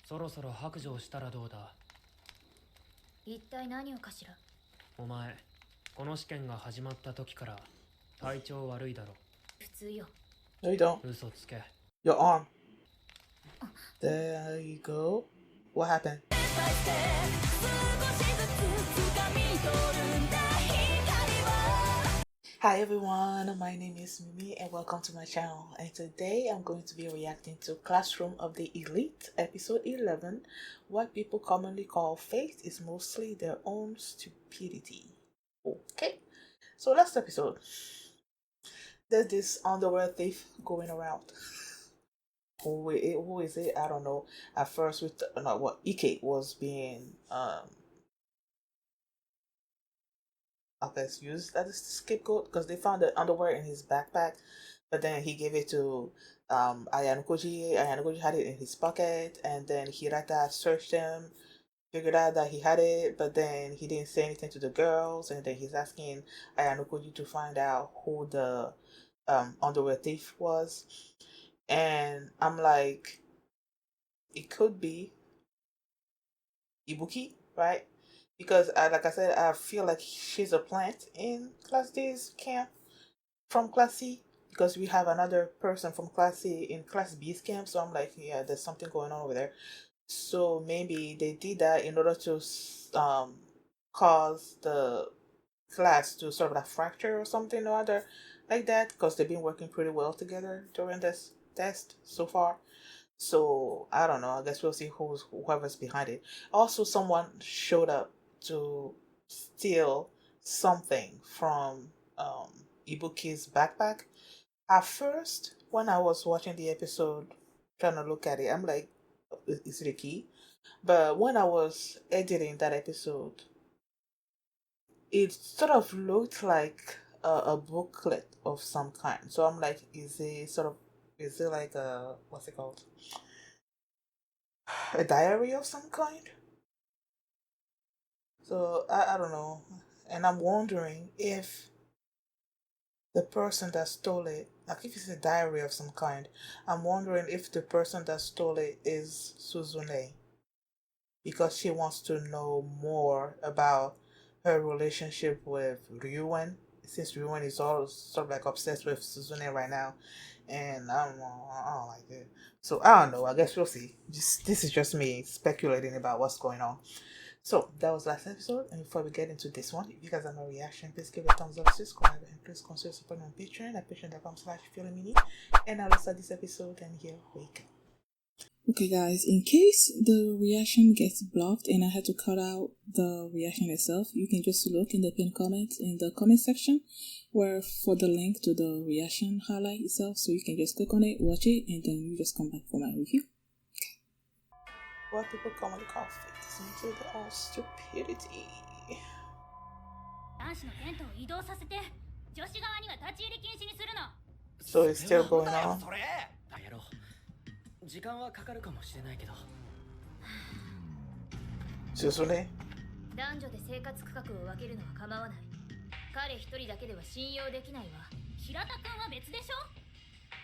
そろそろ白状したらどうだ。一体何をかしら。お前、この試験が始まった時から体調悪いだろ。普通よ。No, you don't. 嘘つけ。 Your arm. There you go. What happened? Hi everyone, my name is Mimi and welcome to my channel. And today I'm going to be reacting to Classroom of the Elite, episode 11. What people commonly call fate is mostly their own stupidity. Okay, so last episode, there's this underwear thief going around. Who is it? I don't know. At first, with Ike was being I guess used as a scapegoat because they found the underwear in his backpack, but then he gave it to Ayanokoji. Ayanokoji had it in his pocket, and then Hirata searched him, figured out that he had it, but then he didn't say anything to the girls, and then he's asking Ayanokoji to find out who the underwear thief was, and I'm like, it could be Ibuki, right? Because like I said, I feel like she's a plant in Class D's camp from Class C, because we have another person from Class C in Class B's camp. So I'm like, yeah, there's something going on over there. So maybe they did that in order to cause the class to sort of like fracture or something or other like that, because they've been working pretty well together during this test so far. So I don't know. I guess we'll see whoever's behind it. Also, someone showed up to steal something from Ibuki's backpack. At first, when I was watching the episode, trying to look at it, I'm like, is it a key? But when I was editing that episode, it sort of looked like a booklet of some kind. So I'm like, is it like a, what's it called? A diary of some kind? So I don't know. And I'm wondering if the person that stole it, like if it's a diary of some kind, I'm wondering if the person that stole it is Suzune, because she wants to know more about her relationship with Ryuen, since Ryuen is all sort of like obsessed with Suzune right now, and I don't like it. So I don't know. I guess we'll see. This is just me speculating about what's going on. So that was last episode, and before we get into this one, if you guys have no reaction, please give it a thumbs up, subscribe, and please consider supporting on Patreon at patreon.com/feelingmini. And now let's start this episode, and here we go. Okay guys, in case the reaction gets blocked and I had to cut out the reaction itself, you can just look in the pinned comment in the comment section where for the link to the reaction highlight itself, so you can just click on it, watch it, and then you just come back for my review. What people commonly call fate is into their own stupidity. So it's still going on. 時間はかかるかもしれないけど。Suzune? 男女で生活区画を分けるのは構わない。彼一人だけでは信用できないわ。平田君は別でしょ。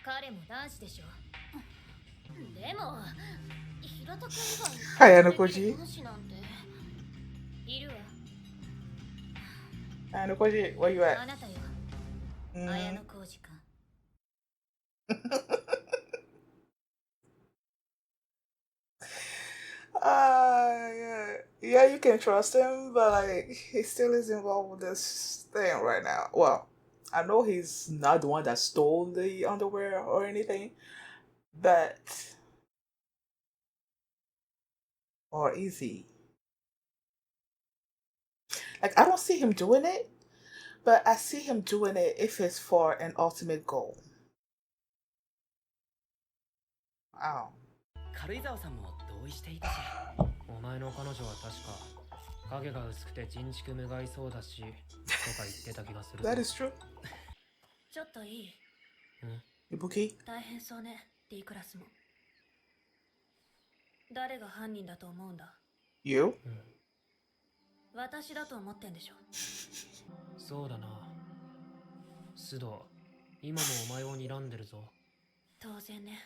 彼も男子でしょ。でも平田君以外Ayanokoji? 男子なんているわ。Ayanokoji, where you at? あなたよ。Ayanokoji君。Yeah, you can trust him, but like he still is involved with this thing right now. Well, I know he's not the one that stole the underwear or anything, but or is he? Like I don't see him doing it, but I see him doing it if it's for an ultimate goal. Wow. 軽井沢さんも同意していたし。お前の彼女は確か影が薄くて人畜無害そうだしとか言ってた気がする。That is true. ちょっといい？Ibuki? 大変そうね、D クラスも。誰が犯人だと思うんだ？ You? 私だと思ってんでしょ。そうだな。須藤、今もお前を睨んでるぞ。当然ね。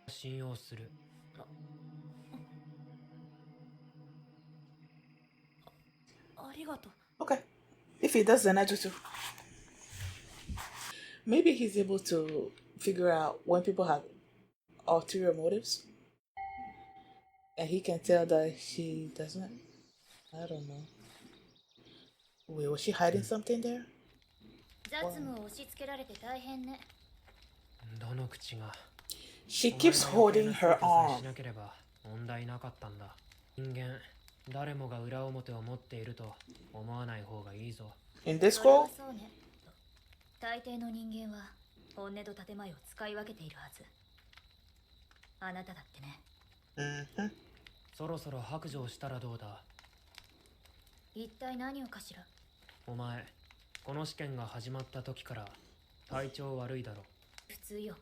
信用する。ありがとう。 Okay. If he does, then I do too. Maybe he's able to figure out when people have ulterior motives. And he can tell that she doesn't. I don't know. Wait, was she hiding something there? 雑務を押し付けられて大変ね。どの口が She keeps holding her お前が余計な生徒さえし arm. なければ問題なかったんだ。人間誰もが裏表を持っていると思わない方がいいぞ。 In this それは scroll? そうね。大抵の人間は本音と建前を使い分けているはず。あなただってね。Mm-hmm. そろそろ白状したらどうだ。一体何をかしら。お前この試験が始まった時から体調悪いだろ。普通よ。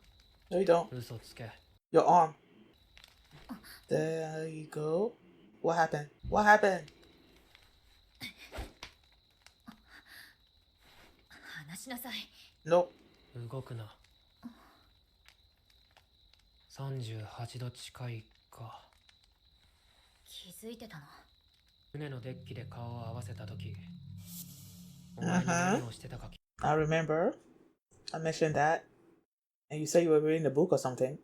No, you don't. 嘘つけ。 Your arm. There you go. What happened? What happened? 話しなさい。 Nope. 動くな。38度近いか。気づいてたの。船のデッキで顔を合わせた時お前に何をしてたか。 I remember. I mentioned that. And you said you were reading the book or something.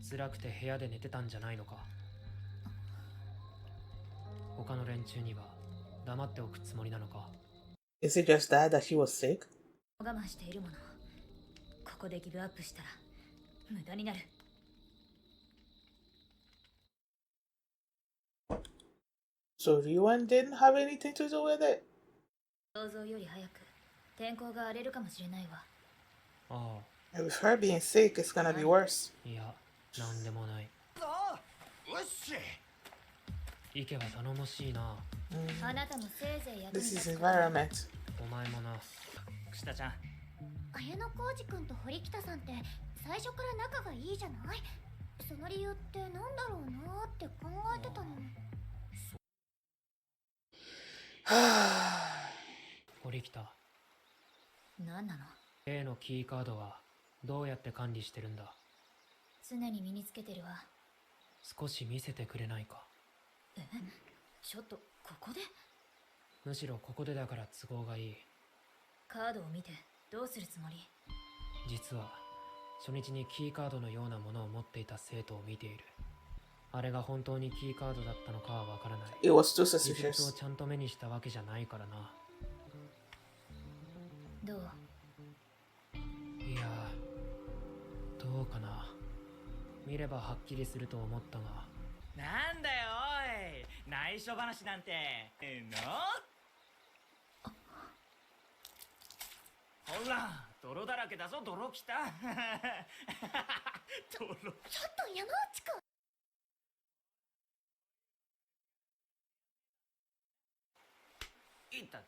辛くて部屋で寝てたんじゃないのか。他の連中には黙っておくつもりなのか。 Is it just that she was sick? 我慢しているもの。ここでギブアップしたら無駄になる。 So Ryuan didn't have anything to do with it? 想像より早く天候が荒れるかもしれないわ。あ And with her being sick, it's gonna be worse. あ、いや、なんでもない。よっしゃ。行けば頼もしいな。あなたもせいぜい役に This 立 is つこと。 environment. お前もな。串田ちゃん、綾小路くんと堀北さんって最初から仲がいいじゃない。その理由ってなんだろうなって考えてたの。堀北、何なの。 A のキーカードはどうやって管理してるんだ。常に身につけてるわ。少し見せてくれないか。ちょっとここで。むしろここでだから都合がいい。カードを見てどうするつもり。実は初日にキーカードのようなものを持っていた生徒を見ている。あれが本当にキーカードだったのかはわからない。 It was too 実物を suspicious. ちゃんと目にしたわけじゃないからな。どう。いや、どうかな。見ればはっきりすると思ったが。なんだよおい、内緒話なんてほら、泥だらけだぞ、泥きた。泥。ちょっと山内くん。いった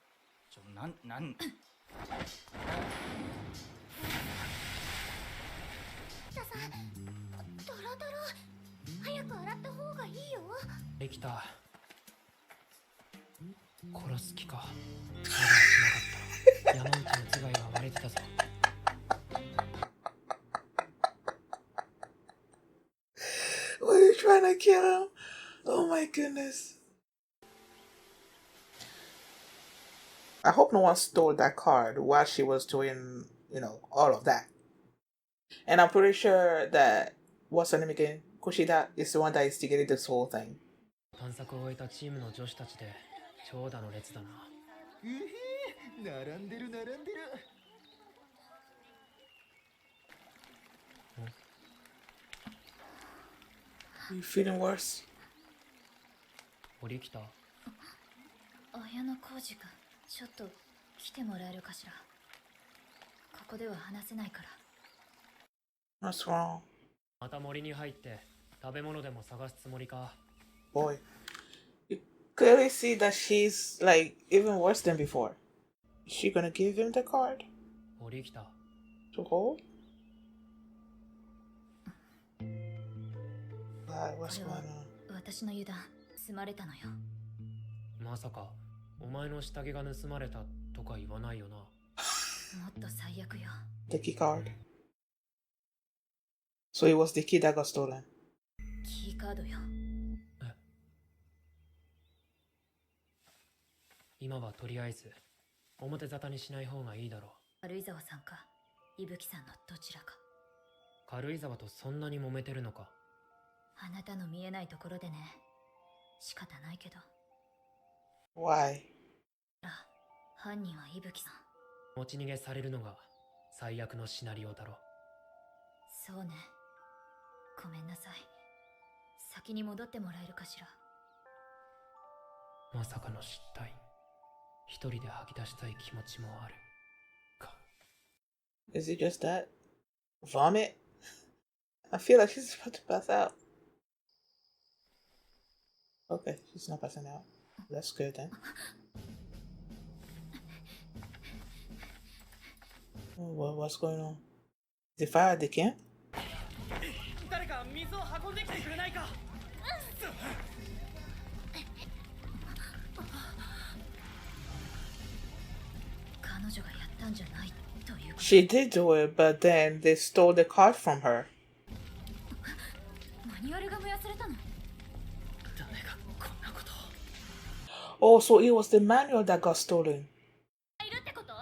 なん北さん、ドロドロ。早く洗った方がいいよ。できた。殺す気か。まだしなかった。山内の頭蓋が割れてたぞ。Were you trying to kill him? Oh my goodness. I hope no one stole that card while she was doing, all of that. And I'm pretty sure that, what's her name again? Kushida is the one that instigated this whole thing. 探索を終えたチームの女子たちで長蛇の列だな。並んでる。 Are you feeling worse? 堀北、綾小路くん、ちょっと来てもらえるかしら。ここでは話せないから。 What's wrong? また森に入って食べ物でも探すつもりか。 Boy. You clearly see that she's, even worse than before. Is she gonna give him the card 堀北、 to hold? God, what's これ going は on? 私の油断、盗まれたのよ。まさかお前の下着が盗まれたとか言わないよな。もっと最悪よ。 The key card. So it was the key that got stolen. キーカードよ。今はとりあえず表沙汰にしない方がいいだろう。軽井沢さんか伊吹さんのどちらか。軽井沢とそんなに揉めてるのか。あなたの見えないところでね。仕方ないけど。 Why? 犯人は伊吹さん。持ち逃げされるのが最悪のシナリオだろう。そうね。ごめんなさい。先に戻ってもらえるかしら。まさかの失態。一人で吐き出したい気持ちもあるか。 Is it just that? Vomit? I feel like she's about to pass out. Okay, she's not passing out. That's good then. What's going on? Is it fire at the camp? 誰か水を運んできてくれないか。彼女がやったんじゃないということ。 She did do it, but then they stole the card from her. マニュアルが燃やされたの。誰がこんなことOh,を。so it was the manual that got stolen. いるってこと？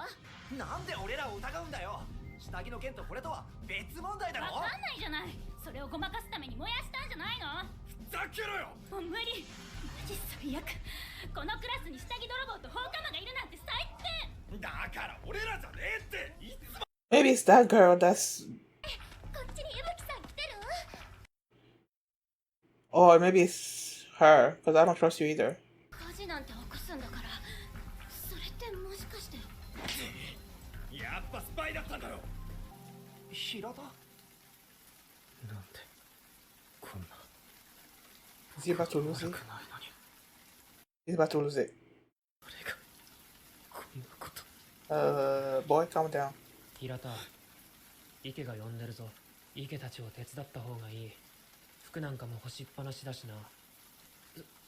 なんで俺らを疑うんだよ。下着の件とこれとは別問題だろ。わかんないじゃない。それをごまかすために燃やしたんじゃないの？ふざけろよ。もう無理。マジ最悪。このクラスに下着泥棒と放火魔がいるなんて最低。だから俺らじゃねえっていつも。 Maybe it's that girl that's. こっちに伊吹さん来てる？ Or maybe it's her, because I don't trust you either. 火事なんて起こすんだから。それってもしかして。やっぱスパイだったんだろ。平田？なんでこんな。 Is he about to lose 悪 it? くないのに He's about to lose it. 誰がこんなこと。Boy, calm down. 平田、池が呼んでるぞ。池たちを手伝った方がいい。服なんかも干しっぱなしだしな。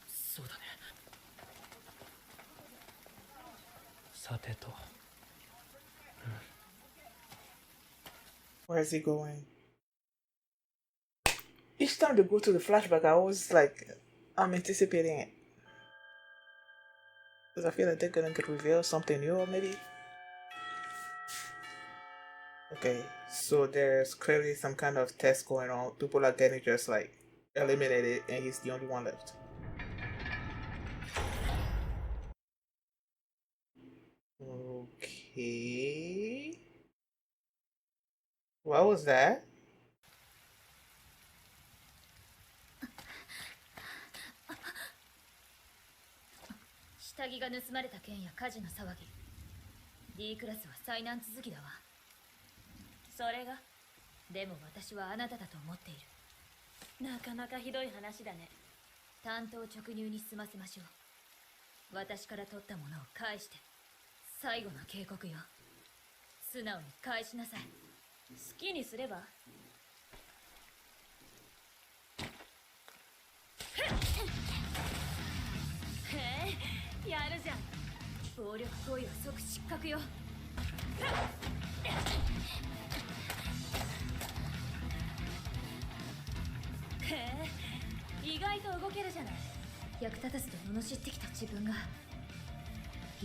そうだね。さてと。Where is he going? Each time they go to the flashback, I always like, I'm anticipating it. Because I feel like they're gonna reveal something new, or maybe. Okay, so there's clearly some kind of test going on. People are getting just like eliminated, and he's the only one left. Okay. What was that? 下着が盗まれた件や火事の騒ぎ。 D クラスは災難続きだわ。それが。でも私はあなただと思っている。なかなかひどい話だね。単刀直入に済ませましょう。私から取ったものを返して。最後の警告よ。素直に返しなさい。好きにすれば。へえ、やるじゃん。暴力行為は即失格よ。へえ、意外と動けるじゃない。役立たずと罵ってきた自分がい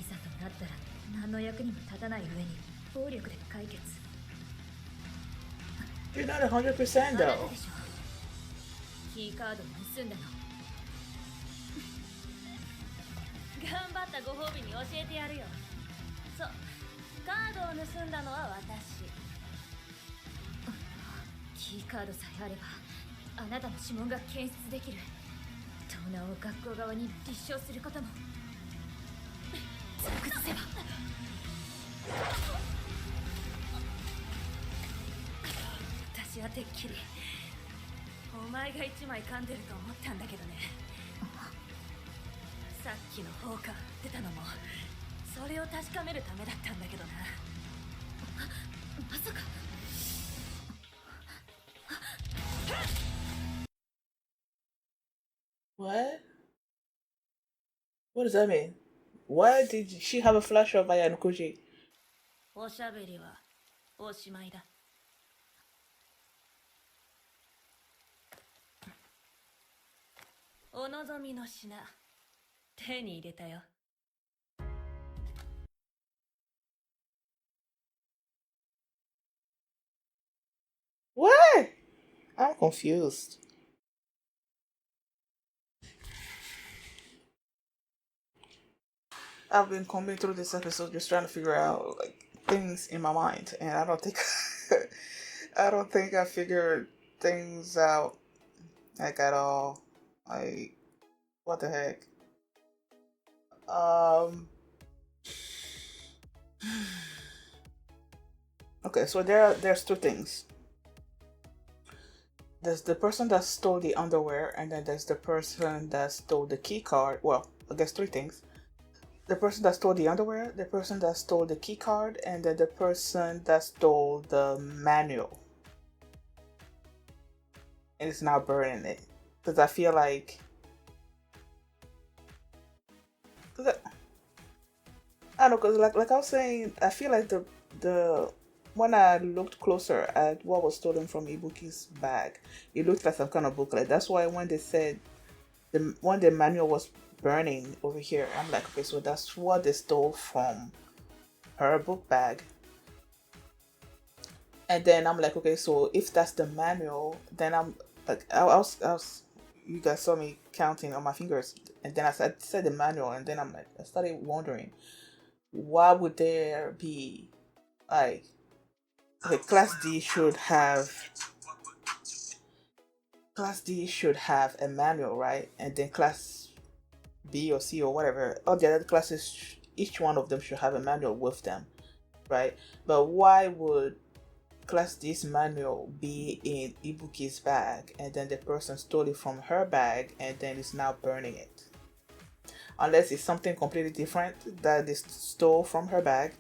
ざとなったら何の役にも立たない上に暴力で解決。 You're not 100% あなた though. でしょ。キーカードを盗んだの。頑張ったご褒美に教えてやるよ。そう、カードを盗んだのは私。キーカードさえあればあなたの指紋が検出できる。盗難を学校側に立証することも。即せば。私はてっきりお前が一枚噛んでると思ったんだけどね。さっきの放火出たのもそれを確かめるためだったんだけどな。まさか。What? What does that mean? Why did she have a flash of Ayanokoji? おしゃべりはおしまいだ。お望みの品手に入れたよ。What? I'm confused. I've been combing through this episode just trying to figure out like things in my mind, and I don't think I don't think I figured things out like at all. Like what the heck? Um. Okay, so there's two things. There's the person that stole the underwear, and then there's the person that stole the key card. Well, I guess three things. The person that stole the underwear, the person that stole the key card, and then the person that stole the manual. And it's now burning it. Because I feel like... I don't know, because like I was saying, I feel like the when I looked closer at what was stolen from Ibuki's bag, it looked like some kind of booklet. That's why when they said when the manual was burning over here, I'm like, okay, so that's what they stole from her book bag. And then I'm like, okay, so if that's the manual, then I'm like, I was you guys saw me counting on my fingers, and then I said the manual, and then I'm like, I started wondering, why would there be like, okay, class D should have a manual, right? And then class B or C or whatever, all the other classes, each one of them should have a manual with them, right? But why would class D's manual be in Ibuki's bag, and then the person stole it from her bag and then is now burning it? Unless it's something completely different that they stole from her bag.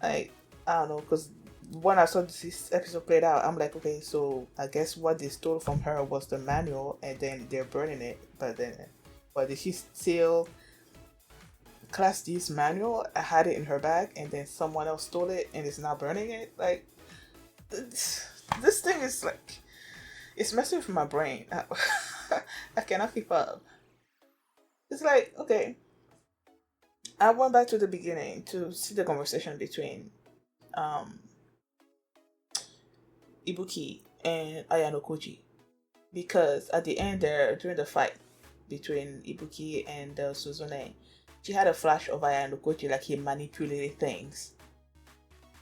Like, I don't know, because when I saw this episode played out, I'm like, okay, so I guess what they stole from her was the manual, and then they're burning it. But did she steal Class D's manual? I had it in her bag, and then someone else stole it and is now burning it. Like, this thing is like, it's messing with my brain. I cannot keep up. It's like, okay, I went back to the beginning to see the conversation between Ibuki and Ayanokoji, because at the end there, during the fight between Ibuki and Suzune, she had a flash of Ayanokoji, like he manipulated things,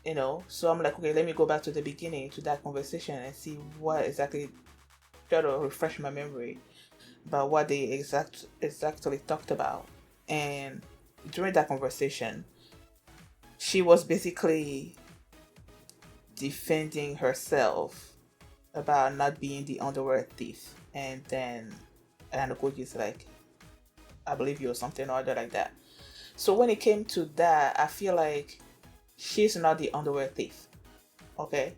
you know. So I'm like, okay, let me go back to the beginning, to that conversation, and see what exactly, try to refresh my memory about what they exactly talked about. And during that conversation, she was basically defending herself about not being the underwear thief, and then Ayanokoji is like, I believe you, or something or other like that. So when it came to that, I feel like she's not the underwear thief. Okay?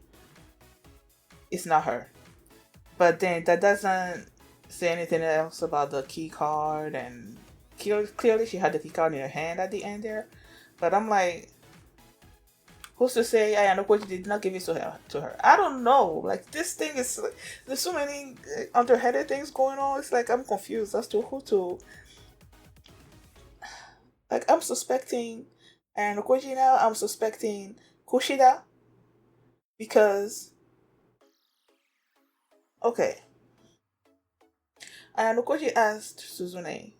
It's not her. But then that doesn't say anything else about the key card, and clearly she had the key card in her hand at the end there. But I'm like, who's to say Ayanokoji did not give it to her? I don't know. Like, this thing is, there's so many underhanded things going on. It's like I'm confused as to who to. Like, I'm suspecting Ayanokoji now. I'm suspecting Kushida, because, okay, Ayanokoji asked Suzune,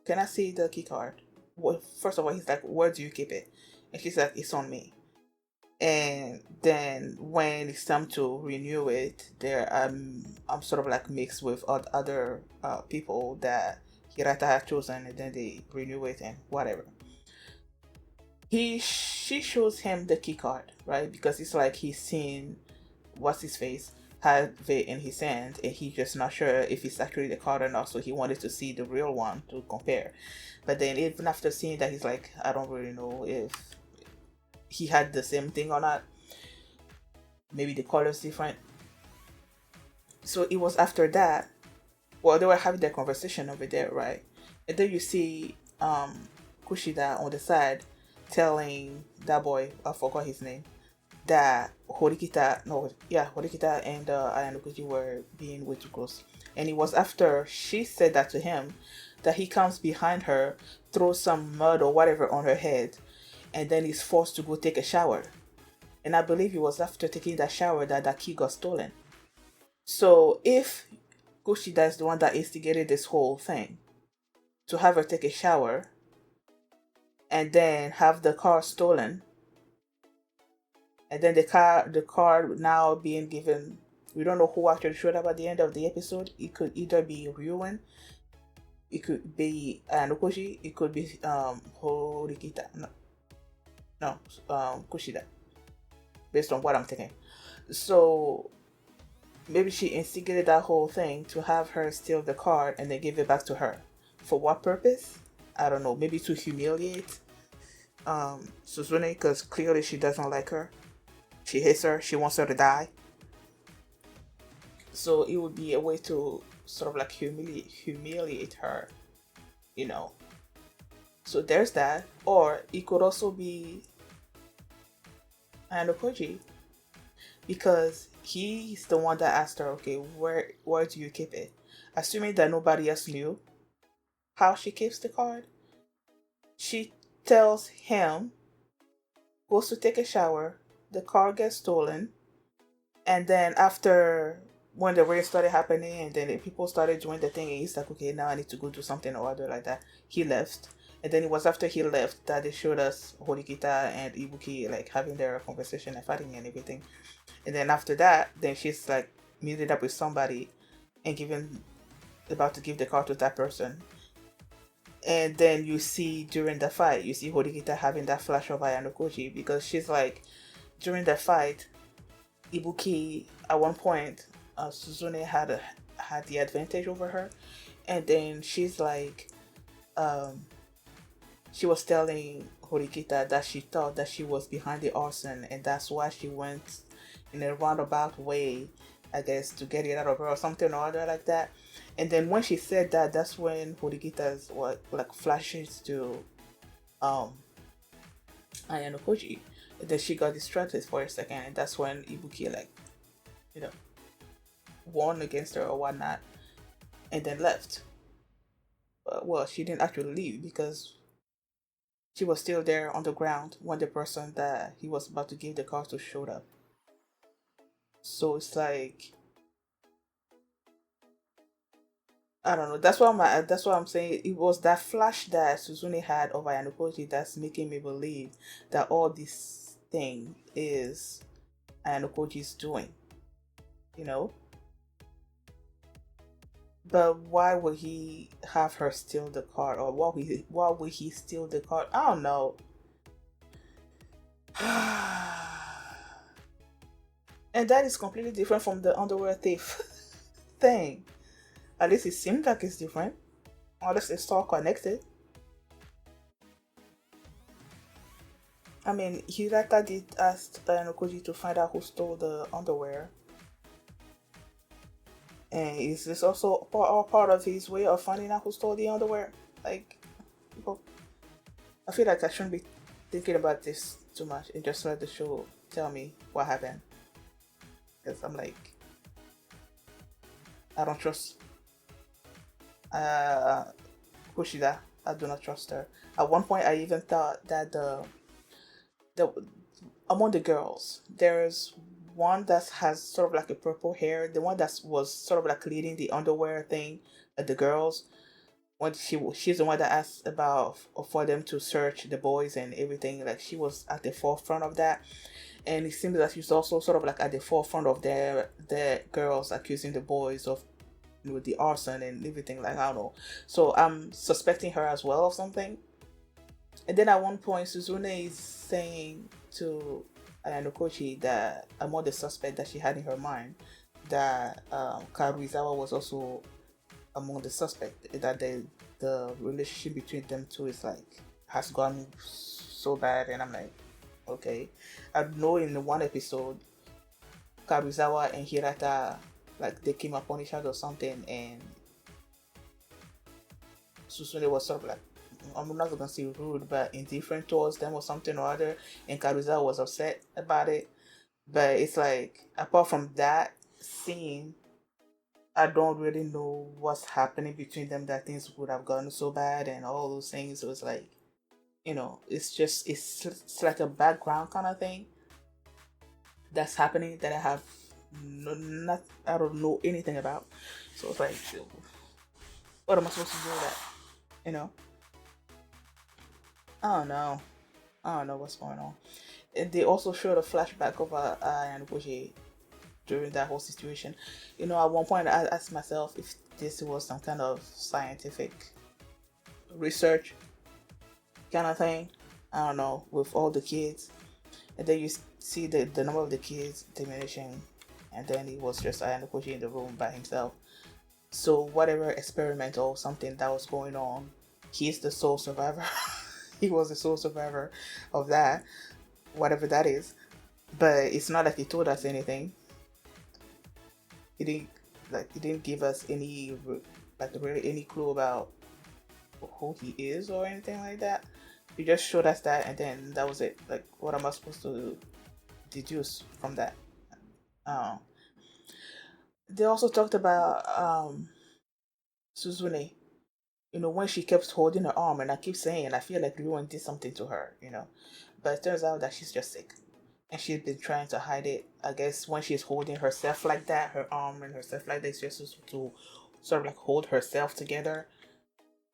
"Can I see the key card?" Well, first of all, he's like, "Where do you keep it?" And she's like, "It's on me." And then when it's time to renew it, there I'm sort of like mixed with other people that Hirata had chosen, and then they renew it and whatever. She shows him the key card, right? Because it's like he's seen what's his face have it in his hand, and he's just not sure if it's actually the card or not. So he wanted to see the real one to compare. But then even after seeing that, he's like, I don't really know if he had the same thing or not. Maybe the color's different. So it was after that. Well, they were having their conversation over there, right? And then you see Kushida on the side telling that boy, I forgot his name, that Horikita and Ayanokoji were being way too close. And it was after she said that to him that he comes behind her, throws some mud or whatever on her head, and then is forced to go take a shower. And I believe it was after taking that shower that that key got stolen. So if Kushida is the one that instigated this whole thing, to have her take a shower and then have the car stolen, and then the car now being given, we don't know who actually showed up at the end of the episode. It could either be Ryuen, it could be Ayanokoji, it could be Horikita, no, Kushida, based on what I'm thinking. So maybe she instigated that whole thing to have her steal the card and then give it back to her. For what purpose? I don't know. Maybe to humiliate Suzune, because clearly she doesn't like her. She hates her. She wants her to die. So it would be a way to sort of like humiliate her, you know. So there's that. Or it could also be Ayanokoji, because he's the one that asked her, okay, where do you keep it? Assuming that nobody else knew how she keeps the card, she tells him, goes to take a shower, the card gets stolen, and then after, when the raid started happening and then the people started doing the thing, and he's like, okay, now I need to go do something or other like that, he left. And then it was after he left that they showed us Horikita and Ibuki like having their conversation and fighting and everything. And then after that, then she's like meeting up with somebody and about to give the card to that person. And then you see during the fight, you see Horikita having that flash of Ayanokoji, because she's like, during the fight, Ibuki at one point, Suzune had the advantage over her, and then she's like, she was telling Horikita that she thought that she was behind the arson, and that's why she went in a roundabout way, I guess, to get it out of her or something or other like that. And then when she said that, that's when Horikita's like flashes to Ayanokoji. And then she got distracted for a second, and that's when Ibuki like, you know, won against her or whatnot, and then left. Well, she didn't actually leave because she was still there on the ground when the person that he was about to give the card to showed up. So it's like, I don't know. That's what I'm saying. It was that flash that Suzune had of Ayanokoji that's making me believe that all this thing is Ayanokoji's doing. You know? But why would he have her steal the card, or why would he steal the card? I don't know. And that is completely different from the underwear thief thing. At least it seems like it's different. Unless it's all connected. I mean, Hirata did ask Ayanokoji to find out who stole the underwear. And is this also all part of his way of finding out who stole the underwear? Like, people, I feel like I shouldn't be thinking about this too much and just let the show tell me what happened. Because I'm like, I don't trust Kushida. I do not trust her. At one point, I even thought that the among the girls, there's one that has sort of like a purple hair. The one that was sort of like leading the underwear thing at the girls. When she's the one that asked about for them to search the boys and everything. Like she was at the forefront of that. And it seems that she's also sort of like at the forefront of the girls accusing the boys of, you know, the arson and everything. Like, I don't know. So I'm suspecting her as well of something. And then at one point, Suzune is saying to Ayanokoji that among the suspect that she had in her mind, that Karuizawa was also among the suspect. That the relationship between them two is like has gone so bad, and I'm like, okay. I know in one episode, Karuizawa and Hirata, like they came upon each other or something, and Susune was sort of like, I'm not gonna say rude, but indifferent towards them or something or other, and Karuizawa was upset about it. But it's like, apart from that scene, I don't really know what's happening between them, that things would have gone so bad and all those things. So it's like, you know, it's like a background kind of thing. that's happening that I have I don't know anything about. So it's like, what am I supposed to do with that? You know? I don't know. I don't know what's going on. And they also showed a flashback of Ayanokoji during that whole situation. You know, at one point I asked myself if this was some kind of scientific research kind of thing. I don't know, with all the kids. And then you see the number of the kids diminishing, and then it was just Ayanokoji in the room by himself. So whatever experiment or something that was going on, he's the sole survivor. He was the sole survivor of that, whatever that is. But it's not like he told us anything. He didn't give us any really any clue about who he is or anything like that. He just showed us that, and then that was it. Like, what am I supposed to deduce from that? They also talked about Suzune. You know, when she kept holding her arm, and I keep saying, I feel like Ryuan did something to her, you know. But it turns out that she's just sick. And she's been trying to hide it. I guess when she's holding herself like that, her arm and herself like this, just to sort of like hold herself together,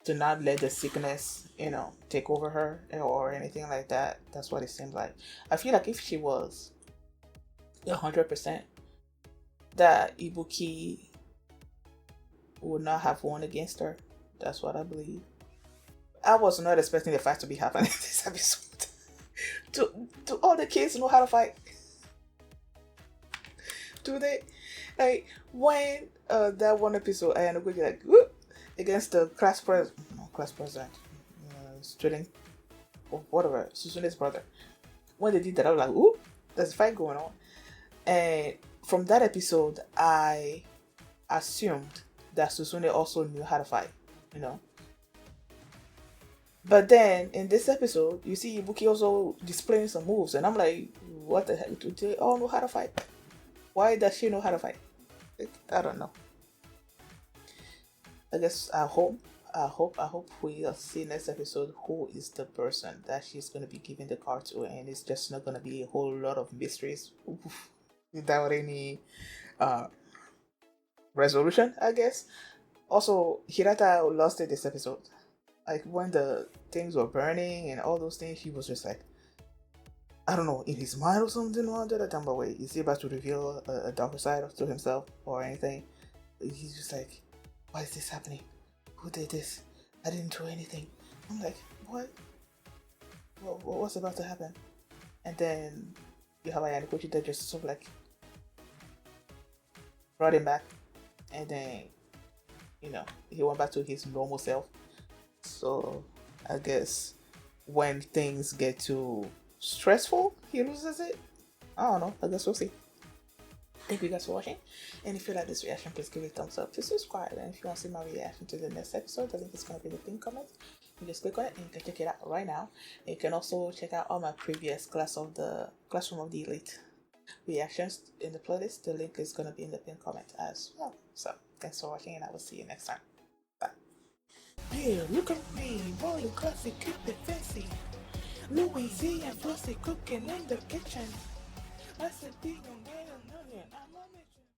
to not let the sickness, you know, take over her or anything like that. That's what it seemed like. I feel like if she was 100%, that Ibuki would not have won against her. That's what I believe. I was not expecting the fight to be happening in this episode. Do all the kids know how to fight? Do they? Like, when that one episode, I ended up like, whoop, against the class president, student, or whatever, Suzune's brother. When they did that, I was like, ooh, there's a fight going on. And from that episode, I assumed that Suzune also knew how to fight, you know. But then in this episode, you see Ibuki also displaying some moves, and I'm like, what the heck? Do they all know how to fight? Why does she know how to fight? Like, I don't know. I guess I hope we'll see next episode who is the person that she's gonna be giving the card to, and it's just not gonna be a whole lot of mysteries without any resolution, I guess. Also, Hirata lost it this episode. Like, when the things were burning and all those things, he was just like, I don't know, in his mind or something or other. But wait, is he about to reveal a darker side to himself or anything? He's just like, why is this happening? Who did this? I didn't do anything. I'm like, what? What's about to happen? And then you have Ayanokoji that just sort of like brought him back, and then, you know, he went back to his normal self. So I guess when things get too stressful, he loses it. I don't know. I guess we'll see. Thank you guys for watching. And if you like this reaction, please give it a thumbs up. Please subscribe. And if you want to see my reaction to the next episode, the link is going to be in the pinned comment. You just click on it and you can check it out right now. And you can also check out all my previous Classroom of the Elite reactions in the playlist. The link is going to be in the pinned comment as well. So thanks for watching, and I will see you next time. Bye. Hey, look at me, rolling classic, keep it fancy. Louis and Flossy cooking in the kitchen. I said,